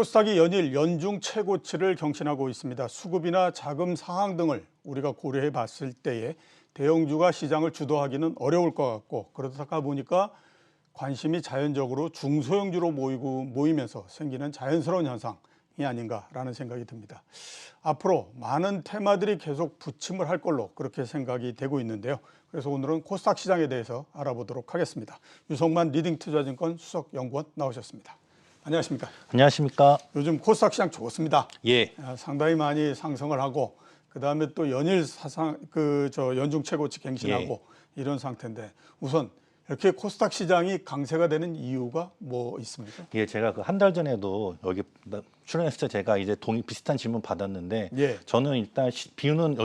코스닥이 연일 연중 최고치를 경신하고 있습니다. 수급이나 자금 상황 등을 우리가 고려해 봤을 때에 대형주가 시장을 주도하기는 어려울 것 같고, 그러다가 보니까 관심이 자연적으로 중소형주로 모이면서 생기는 자연스러운 현상이 아닌가라는 생각이 듭니다. 앞으로 많은 테마들이 계속 부침을 할 걸로 그렇게 생각이 되고 있는데요. 그래서 오늘은 코스닥 시장에 대해서 알아보도록 하겠습니다. 유성만 리딩투자증권 수석연구원 나오셨습니다. 안녕하십니까? 안녕하십니까? 요즘 코스닥 시장 좋습니다. 예. 상당히 많이 상승을 하고, 그다음에 또 연일 연중 최고치 갱신하고 이런 상태인데, 우선 이렇게 코스닥 시장이 강세가 되는 이유가 뭐 있습니까? 예, 제가 그 한 달 전에도 여기 출연했을 때 제가 이제 비슷한 질문 받았는데, 저는 일단 비유는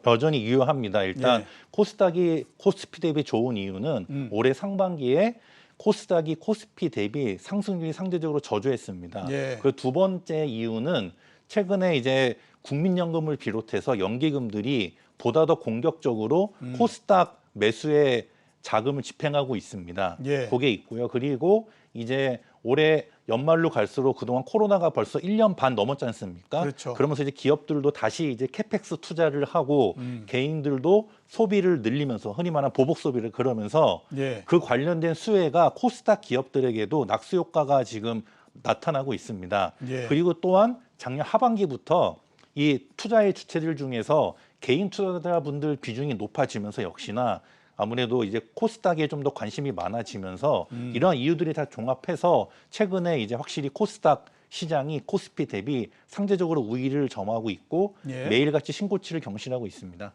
여전히 유효합니다. 일단 코스닥이 코스피 대비 좋은 이유는 올해 상반기에 코스닥이 코스피 대비 상승률이 상대적으로 저조했습니다. 그 두 번째 이유는 최근에 이제 국민연금을 비롯해서 연기금들이 보다 더 공격적으로 코스닥 매수에 자금을 집행하고 있습니다. 그게 있고요. 그리고 이제 올해 연말로 갈수록 그동안 코로나가 벌써 1년 반 넘었지 않습니까? 그렇죠. 그러면서 이제 기업들도 다시 이제 캐펙스 투자를 하고 개인들도 소비를 늘리면서 흔히 말하는 보복 소비를 그러면서 그 관련된 수혜가 코스닥 기업들에게도 낙수 효과가 지금 나타나고 있습니다. 그리고 또한 작년 하반기부터 이 투자의 주체들 중에서 개인 투자자분들 비중이 높아지면서 역시나 아무래도 이제 코스닥에 좀 더 관심이 많아지면서 이러한 이유들이 다 종합해서 최근에 이제 확실히 코스닥 시장이 코스피 대비 상대적으로 우위를 점하고 있고 매일같이 신고치를 경신하고 있습니다.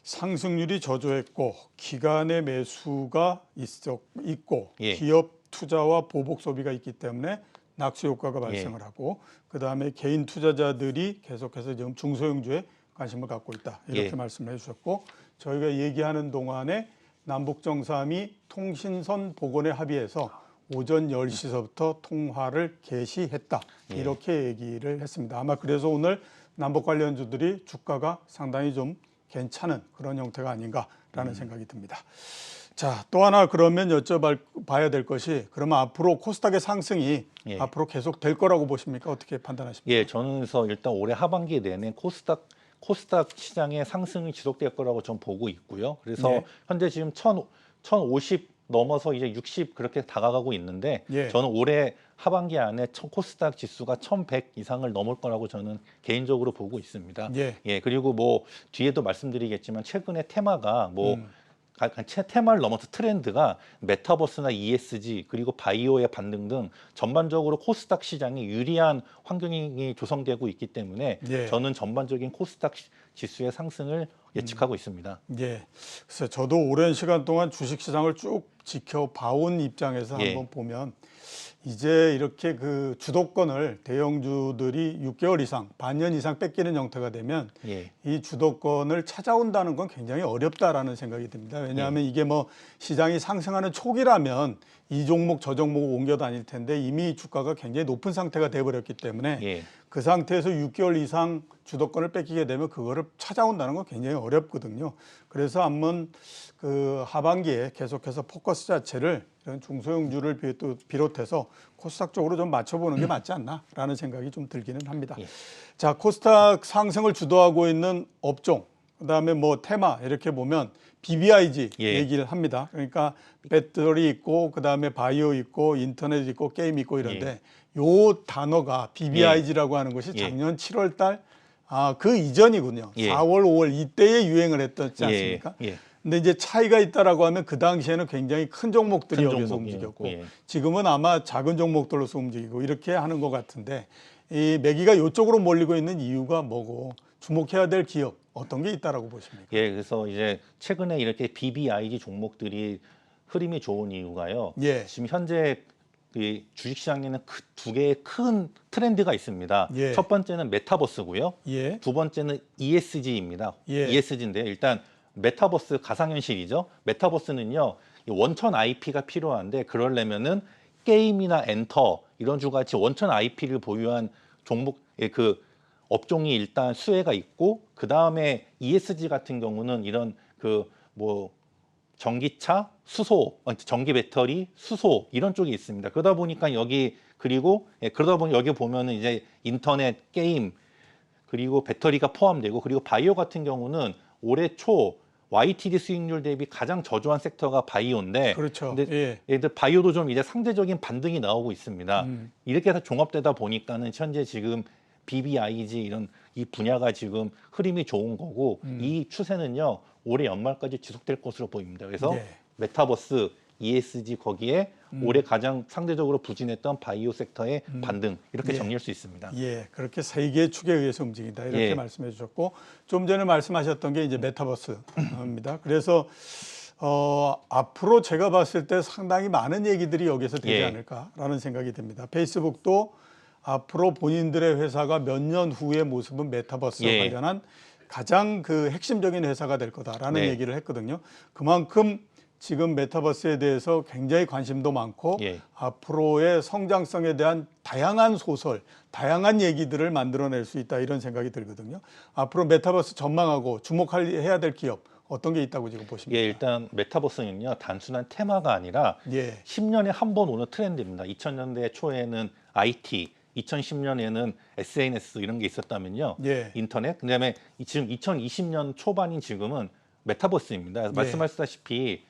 상승률이 저조했고 기관의 매수가 있고 기업 투자와 보복 소비가 있기 때문에 낙수 효과가 발생을 하고, 그다음에 개인 투자자들이 계속해서 지금 중소형주에 관심을 갖고 있다, 이렇게 말씀을 해주셨고, 저희가 얘기하는 동안에 남북정상이 통신선 복원에 합의해서 오전 10시서부터 통화를 개시했다, 이렇게 얘기를 했습니다. 아마 그래서 오늘 남북 관련주들이 주가가 상당히 좀 괜찮은 그런 형태가 아닌가라는 생각이 듭니다. 자, 또 하나 그러면 여쭤봐야 될 것이, 그러면 앞으로 코스닥의 상승이 앞으로 계속 될 거라고 보십니까? 어떻게 판단하십니까? 저는 그래서 일단 올해 하반기 내내 코스닥 시장의 상승이 지속될 거라고 전 보고 있고요. 그래서 현재 지금 1050 넘어서 이제 60 그렇게 다가가고 있는데, 저는 올해 하반기 안에 코스닥 지수가 1100 이상을 넘을 거라고 저는 개인적으로 보고 있습니다. 그리고 뭐 뒤에도 말씀드리겠지만 최근에 테마가 테마를 넘어서 트렌드가 메타버스나 ESG 그리고 바이오의 반등 등 전반적으로 코스닥 시장이 유리한 환경이 조성되고 있기 때문에 저는 전반적인 코스닥 지수의 상승을 예측하고 있습니다. 그래서 저도 오랜 시간 동안 주식시장을 쭉 지켜봐온 입장에서 한번 보면, 이제 이렇게 그 주도권을 대형주들이 6개월 이상, 반년 이상 뺏기는 형태가 되면 이 주도권을 찾아온다는 건 굉장히 어렵다라는 생각이 듭니다. 왜냐하면 이게 뭐 시장이 상승하는 초기라면 이 종목 저 종목 옮겨 다닐 텐데, 이미 주가가 굉장히 높은 상태가 돼버렸기 때문에 그 상태에서 6개월 이상 주도권을 뺏기게 되면 그거를 찾아온다는 건 굉장히 어렵거든요. 그래서 한번 그 하반기에 계속해서 포커스 자체를 이런 중소형주를 비롯해서 코스닥 쪽으로 좀 맞춰보는 게 맞지 않나라는 생각이 좀 들기는 합니다. 자, 코스닥 상승을 주도하고 있는 업종, 그다음에 뭐 테마 이렇게 보면 BBIG 얘기를 합니다. 그러니까 배터리 있고, 그다음에 바이오 있고, 인터넷 있고, 게임 있고 이런데, 요 단어가 BBIG라고 하는 것이 작년 7월 달 그 이전이군요. 4월, 5월 이때에 유행을 했었지 않습니까? 근데 이제 차이가 있다라고 하면 그 당시에는 굉장히 큰 종목들이 여기서 움직였고, 지금은 아마 작은 종목들로서 움직이고 이렇게 하는 것 같은데, 이 매기가 이쪽으로 몰리고 있는 이유가 뭐고, 주목해야 될 기업 어떤 게 있다라고 보십니까? 그래서 이제 최근에 이렇게 BBIG 종목들이 흐름이 좋은 이유가요. 지금 현재 이 주식시장에는 두 개의 큰 트렌드가 있습니다. 첫 번째는 메타버스고요. 두 번째는 ESG입니다. ESG인데요. 일단 메타버스 가상현실이죠. 메타버스는요, 원천 IP가 필요한데, 그러려면은 게임이나 엔터 이런 주같이 원천 IP를 보유한 종목의 그 업종이 일단 수혜가 있고, 그 다음에 ESG 같은 경우는 이런 전기차, 수소, 전기 배터리, 수소 이런 쪽이 있습니다. 그러다 보니까 여기 그리고 그러다 보니 여기 보면은 이제 인터넷, 게임 그리고 배터리가 포함되고 그리고 바이오 같은 경우는 올해 초 YTD 수익률 대비 가장 저조한 섹터가 바이오인데 그렇죠. 근데 예. 얘들 바이오도 좀 이제 상대적인 반등이 나오고 있습니다. 이렇게 해서 종합되다 보니까는 현재 지금 BBIG 이런 이 분야가 지금 흐름이 좋은 거고 이 추세는요 올해 연말까지 지속될 것으로 보입니다. 그래서 예. 메타버스, ESG 거기에 올해 가장 상대적으로 부진했던 바이오 섹터의 반등 이렇게 예. 정리할 수 있습니다. 예, 그렇게 세 개의 축에 의해서 움직인다 이렇게 예. 말씀해 주셨고 좀 전에 말씀하셨던 게 이제 메타버스입니다. 그래서 앞으로 제가 봤을 때 상당히 많은 얘기들이 여기서 되지 예. 않을까라는 생각이 듭니다. 페이스북도 앞으로 본인들의 회사가 몇 년 후의 모습은 메타버스와 예. 관련한 가장 그 핵심적인 회사가 될 거다라는 네. 얘기를 했거든요. 그만큼 지금 메타버스에 대해서 굉장히 관심도 많고 예. 앞으로의 성장성에 대한 다양한 소설, 다양한 얘기들을 만들어낼 수 있다 이런 생각이 들거든요. 앞으로 메타버스 전망하고 주목해야 될 기업 어떤 게 있다고 지금 보십니까? 예, 일단 메타버스는요 단순한 테마가 아니라 예. 10년에 한 번 오는 트렌드입니다. 2000년대 초에는 IT, 2010년에는 SNS 이런 게 있었다면요. 예. 인터넷, 그다음에 지금 2020년 초반인 지금은 메타버스입니다. 예. 말씀하셨다시피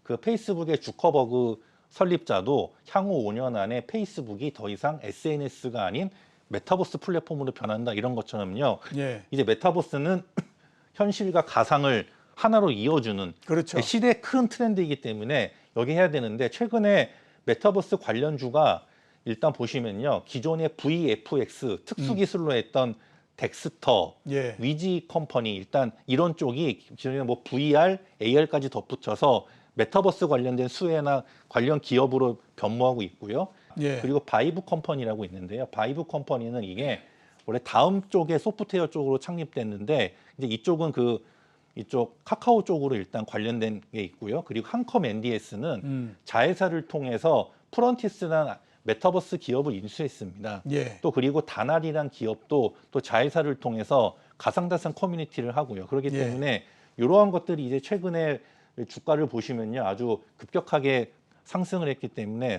그 페이스북의 주커버그 설립자도 향후 5년 안에 페이스북이 더 이상 SNS가 아닌 메타버스 플랫폼으로 변한다 이런 것처럼요. 예. 이제 메타버스는 현실과 가상을 하나로 이어주는 그렇죠. 시대의 큰 트렌드이기 때문에 여기 해야 되는데 최근에 메타버스 관련주가 일단 보시면요. 기존의 VFX 특수기술로 했던 덱스터, 예. 위지 컴퍼니 일단 이런 쪽이 기존에 뭐 VR, AR까지 덧붙여서 메타버스 관련된 수혜나 관련 기업으로 변모하고 있고요. 예. 그리고 바이브 컴퍼니라고 있는데요. 바이브 컴퍼니는 이게 원래 다음 쪽에 소프트웨어 쪽으로 창립됐는데 이제 이쪽은 이쪽 카카오 쪽으로 일단 관련된 게 있고요. 그리고 한컴 NDS는 자회사를 통해서 프런티스라는 메타버스 기업을 인수했습니다. 예. 또 그리고 다날이란 기업도 또 자회사를 통해서 가상자산 커뮤니티를 하고요. 그렇기 예. 때문에 이러한 것들이 이제 최근에 주가를 보시면요 아주 급격하게 상승을 했기 때문에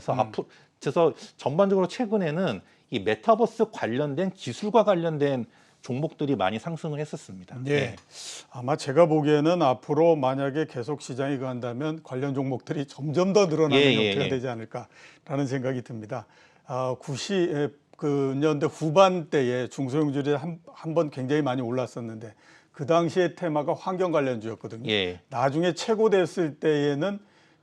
그래서 전반적으로 최근에는 이 메타버스 관련된 기술과 관련된 종목들이 많이 상승을 했었습니다. 예. 아마 제가 보기에는 앞으로 만약에 계속 시장이 간다면 관련 종목들이 점점 더 늘어나는 형태가 되지 않을까라는 생각이 듭니다. 90년대 후반대에 중소형주들이 한 번 굉장히 많이 올랐었는데 그 당시의 테마가 환경 관련주였거든요. 예. 나중에 최고 됐을 때에는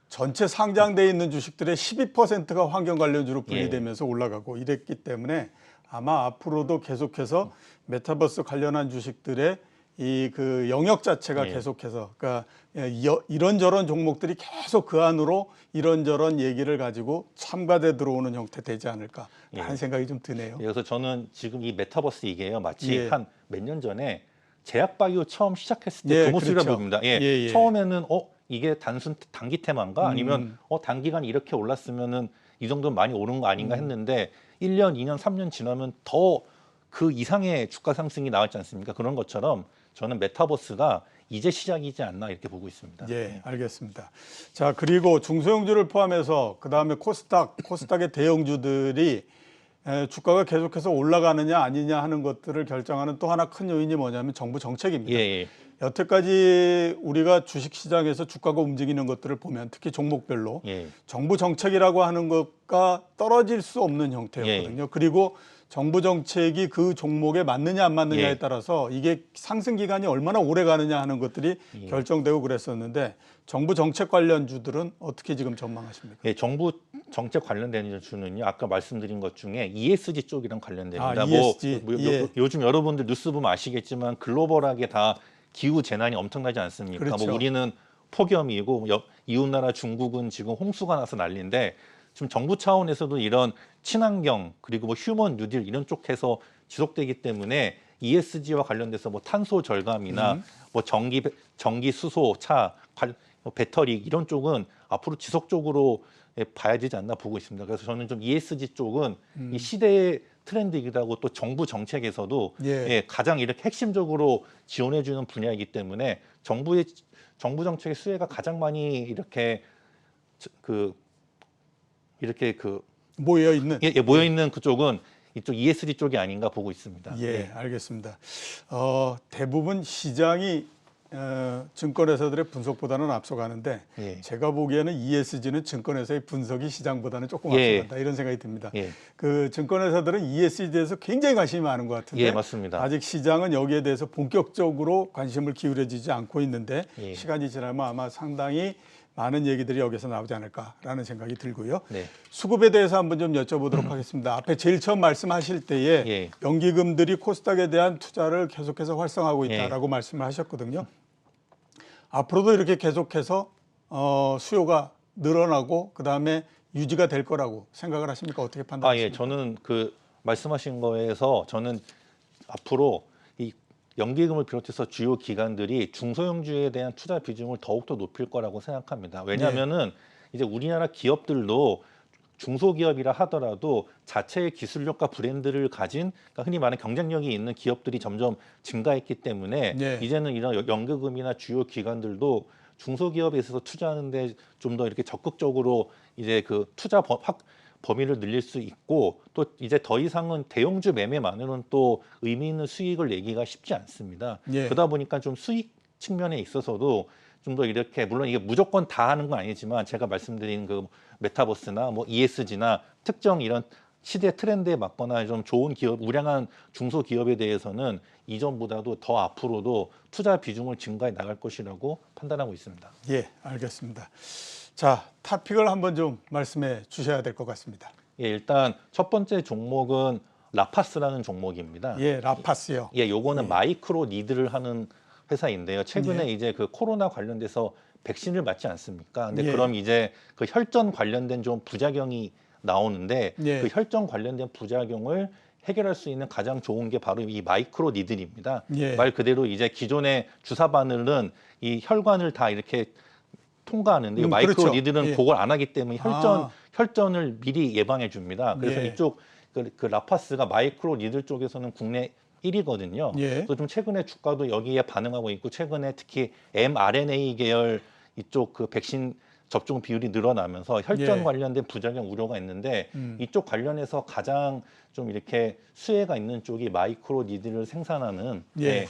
전체 상장돼 있는 주식들의 12%가 환경 관련주로 분리되면서 올라가고 이랬기 때문에 아마 앞으로도 계속해서 메타버스 관련한 주식들의 이 그 영역 자체가 계속해서 그러니까 이런저런 종목들이 계속 그 안으로 이런저런 얘기를 가지고 첨가돼 들어오는 형태 되지 않을까라는 생각이 좀 드네요. 그래서 저는 지금 이 메타버스 이게요 마치 한 몇 년 전에 제약바이오 처음 시작했을 때 그 모습이라 보입니다. 처음에는 이게 단순 단기 테마인가 아니면 단기간 이렇게 올랐으면은 이 정도는 많이 오른 거 아닌가 했는데 1년, 2년, 3년 지나면 더 그 이상의 주가 상승이 나왔지 않습니까? 그런 것처럼 저는 메타버스가 이제 시작이지 않나 이렇게 보고 있습니다. 예, 알겠습니다. 자, 그리고 중소형주를 포함해서 그다음에 코스닥의 대형주들이 주가가 계속해서 올라가느냐 아니냐 하는 것들을 결정하는 또 하나 큰 요인이 뭐냐면 정부 정책입니다. 여태까지 우리가 주식시장에서 주가가 움직이는 것들을 보면 특히 종목별로 정부 정책이라고 하는 것과 떨어질 수 없는 형태였거든요. 그리고 정부 정책이 그 종목에 맞느냐 안 맞느냐에 따라서 이게 상승 기간이 얼마나 오래 가느냐 하는 것들이 결정되고 그랬었는데 정부 정책 관련주들은 어떻게 지금 전망하십니까? 정부 정책 관련된 주는요. 아까 말씀드린 것 중에 ESG 쪽이랑 관련됩니다. ESG. 요즘 여러분들 뉴스 보면 아시겠지만 글로벌하게 다 기후 재난이 엄청나지 않습니까? 그렇죠. 뭐 우리는 폭염이고 이웃나라 중국은 지금 홍수가 나서 난리인데 지금 정부 차원에서도 이런 친환경 그리고 뭐 휴먼 뉴딜 이런 쪽에서 지속되기 때문에 ESG와 관련돼서 뭐 탄소 절감이나 뭐 전기 수소 차 배터리 이런 쪽은 앞으로 지속적으로 봐야 되지 않나 보고 있습니다. 그래서 저는 좀 ESG 쪽은 이 시대에 트렌드이기도 또 정부 정책에서도 예. 예, 가장 이렇게 핵심적으로 지원해주는 분야이기 때문에 정부 정책의 수혜가 가장 많이 이렇게 이렇게 모여 있는. 모여 있는 그쪽은 이쪽 ESG 쪽이 아닌가 보고 있습니다. 예, 알겠습니다. 대부분 시장이 증권회사들의 분석보다는 앞서가는데 예. 제가 보기에는 ESG는 증권회사의 분석이 시장보다는 조금 예. 앞서간다 이런 생각이 듭니다. 예. 그 증권회사들은 ESG에 대해서 굉장히 관심이 많은 것 같은데 예, 맞습니다. 아직 시장은 여기에 대해서 본격적으로 관심을 기울여지지 않고 있는데 예. 시간이 지나면 아마 상당히 많은 얘기들이 여기서 나오지 않을까라는 생각이 들고요. 네. 수급에 대해서 한번 좀 여쭤보도록 하겠습니다. 앞에 제일 처음 말씀하실 때에 예. 연기금들이 코스닥에 대한 투자를 계속해서 활성화하고 있다라고 예. 말씀을 하셨거든요. 앞으로도 이렇게 계속해서 수요가 늘어나고 그다음에 유지가 될 거라고 생각을 하십니까? 어떻게 판단하십니까? 예, 저는 말씀하신 거에서 저는 앞으로 이 연기금을 비롯해서 주요 기관들이 중소형주에 대한 투자 비중을 더욱더 높일 거라고 생각합니다. 왜냐하면은 이제 우리나라 기업들도 중소기업이라 하더라도 자체의 기술력과 브랜드를 가진 그러니까 흔히 말하는 경쟁력이 있는 기업들이 점점 증가했기 때문에 네. 이제는 이런 연기금이나 주요 기관들도 중소기업에 있어서 투자하는데 좀 더 이렇게 적극적으로 이제 투자 범위를 늘릴 수 있고 또 이제 더 이상은 대형주 매매만으로는 또 의미 있는 수익을 내기가 쉽지 않습니다. 예. 그러다 보니까 좀 수익 측면에 있어서도 좀 더 이렇게 물론 이게 무조건 다 하는 건 아니지만 제가 말씀드린 메타버스나 ESG나 특정 이런 시대 트렌드에 맞거나 좀 좋은 기업, 우량한 중소기업에 대해서는 이전보다도 더 앞으로도 투자 비중을 증가해 나갈 것이라고 판단하고 있습니다. 예, 알겠습니다. 자, 탑픽을 한번 좀 말씀해 주셔야 될 것 같습니다. 예, 일단 첫 번째 종목은 라파스라는 종목입니다. 예, 라파스요. 예, 요거는 마이크로 니드를 하는 회사인데요. 최근에 이제 코로나 관련돼서 백신을 맞지 않습니까? 근데 예. 그럼 이제 혈전 관련된 좀 부작용이 나오는데 예. 그 혈전 관련된 부작용을 해결할 수 있는 가장 좋은 게 바로 이 마이크로 니들입니다. 예. 말 그대로 이제 기존의 주사 바늘은 이 혈관을 다 이렇게 통과하는데 마이크로 그렇죠. 니들은 예. 그걸 안 하기 때문에 혈전을 미리 예방해 줍니다. 그래서 예. 이쪽 그 라파스가 마이크로 니들 쪽에서는 국내 1위거든요. 예. 그래서 좀 최근에 주가도 여기에 반응하고 있고 최근에 특히 mRNA 계열 이쪽 백신 접종 비율이 늘어나면서 혈전 예. 관련된 부작용 우려가 있는데 이쪽 관련해서 가장 좀 이렇게 수혜가 있는 쪽이 마이크로 니들을 생산하는 예.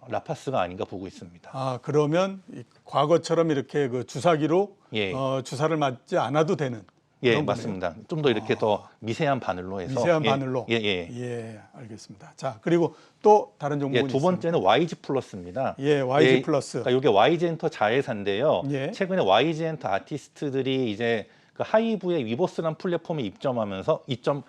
라파스가 아닌가 보고 있습니다. 아, 그러면 과거처럼 이렇게 주사기로 예. 주사를 맞지 않아도 되는 예, 그런 맞습니다. 좀 더 이렇게 더 미세한 바늘로 해서 미세한 바늘로. 예. 알겠습니다. 자, 그리고 또 다른 종목은 두 번째는 YG 플러스입니다. 예, YG 플러스. 그러니까 이게 YG엔터 자회사인데요. 예. 최근에 YG엔터 아티스트들이 이제 하이브의 위버스라는 플랫폼에 입점하고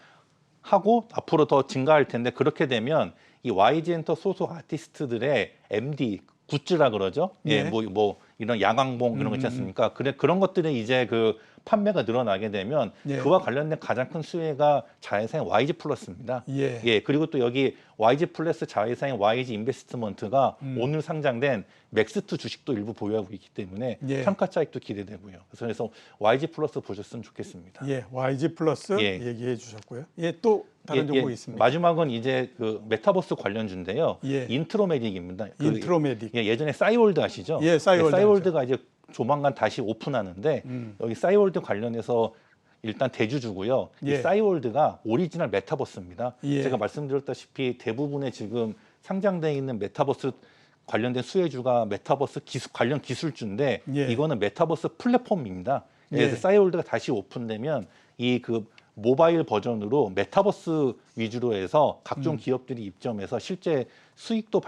앞으로 더 증가할 텐데 그렇게 되면 이 YG엔터 소속 아티스트들의 MD 굿즈라 그러죠. 예. 뭐 이런 야광봉 이런 거 있지 않습니까? 그런 것들이 이제 판매가 늘어나게 되면 예. 그와 관련된 가장 큰 수혜가 자회사인 YG 플러스입니다. 예. 그리고 또 여기 YG 플러스 자회사인 YG 인베스트먼트가 오늘 상장된 맥스트 주식도 일부 보유하고 있기 때문에 예. 평가 차익도 기대되고요. 그래서 YG 플러스 보셨으면 좋겠습니다. 예, YG 플러스 예. 얘기해 주셨고요. 예, 또 다른 종목이 있습니다. 마지막은 이제 메타버스 관련주인데요. 예. 인트로메딕입니다. 인트로메딕. 예전에 싸이월드 아시죠? 예, 싸이월드 싸이월드가 이제 조만간 다시 오픈하는데 여기 싸이월드 관련해서 일단 대주주고요. 예. 이 싸이월드가 오리지널 메타버스입니다. 예. 제가 말씀드렸다시피 대부분의 지금 상장되어 있는 메타버스 관련된 수혜주가 메타버스 관련 기술주인데 예. 이거는 메타버스 플랫폼입니다. 그래서 예. 싸이월드가 다시 오픈되면 이 모바일 버전으로 메타버스 위주로 해서 각종 기업들이 입점해서 실제 수익도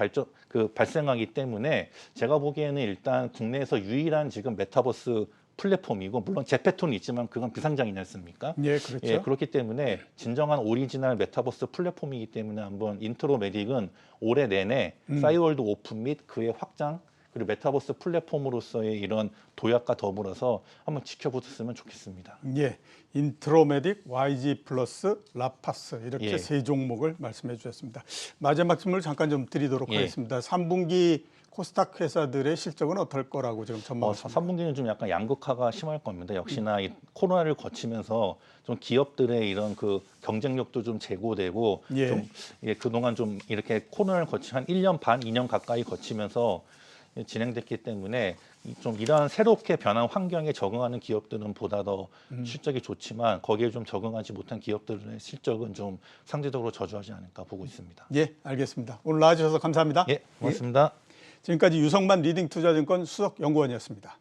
발생하기 때문에 제가 보기에는 일단 국내에서 유일한 지금 메타버스 플랫폼이고 물론 제페톤이 있지만 그건 비상장이지 않습니까? 예, 그렇죠. 그렇기 때문에 진정한 오리지널 메타버스 플랫폼이기 때문에 한번 인트로메딕은 올해 내내 싸이월드 오픈 및 그의 확장 그리고 메타버스 플랫폼으로서의 이런 도약과 더불어서 한번 지켜보셨으면 좋겠습니다. 예, 인트로메딕, YG 플러스, 라파스 이렇게 예. 세 종목을 말씀해 주셨습니다. 마지막 질문을 잠깐 좀 드리도록 예. 하겠습니다. 3분기 코스닥 회사들의 실적은 어떨 거라고 지금 전망하십니까? 3분기는 좀 약간 양극화가 심할 겁니다. 역시나 이 코로나를 거치면서 좀 기업들의 이런 그 경쟁력도 좀 제고되고 예. 좀 그동안 좀 이렇게 코로나를 거치 한 1년 반, 2년 가까이 거치면서 진행됐기 때문에 좀 이러한 새롭게 변한 환경에 적응하는 기업들은 보다 더 실적이 좋지만 거기에 좀 적응하지 못한 기업들의 실적은 좀 상대적으로 저조하지 않을까 보고 있습니다. 예, 알겠습니다. 오늘 나와주셔서 감사합니다. 예, 고맙습니다. 지금까지 유성만 리딩투자증권 수석연구원이었습니다.